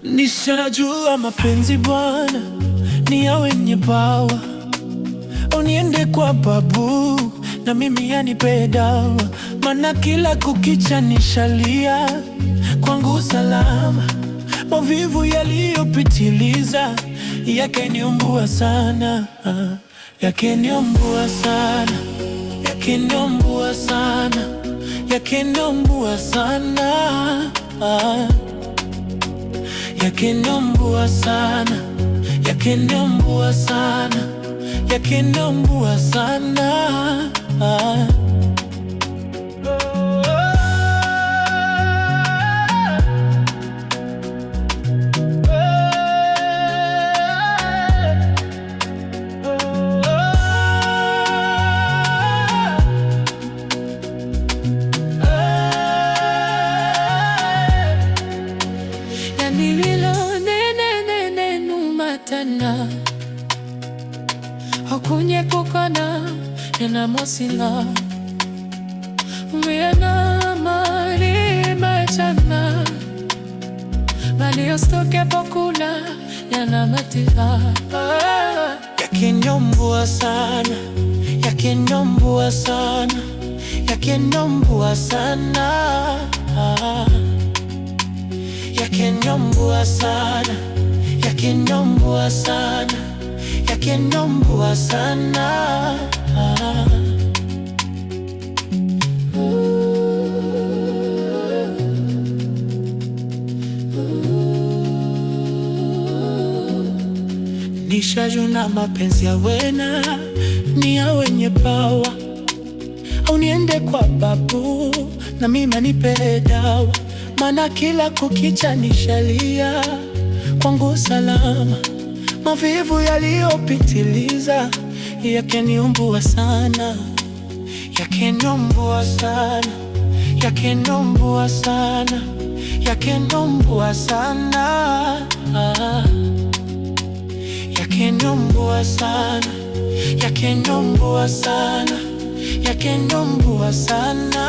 Nishajua mapenzi bwana ni ya wenye pawa. Uniende kwa babu na mimi anipe dawa, mana kila kukicha nishalia kwangu salama. Mavivu yaliyopitiliza yakeniumbua sana, yakeniumbua sana, yakeniumbua sana, yakeniumbua sana, yakeniumbua sana, yakeniumbua sana, yakeniumbua sana. Tena hakunye kukana nena mosila Miana mari machana Maliostoke pokula yana matira. Yakeniumbua sana, yakeniumbua sana, yakeniumbua sana, yakeniumbua sana, yakeniumbua sana, yakeniumbua sana. Nishajuna mapenzi ya wena ni ya wenye pawa. Uniende kwa babu na mimi anipe dawa, mana kila kukicha nishalia kwangu salama. Mavivu yaliyopitiliza yakeniumbua sana, yakeniumbua sana, yakeniumbua sana, yakeniumbua sana, yakeniumbua sana, yakeniumbua sana, yakeniumbua sana.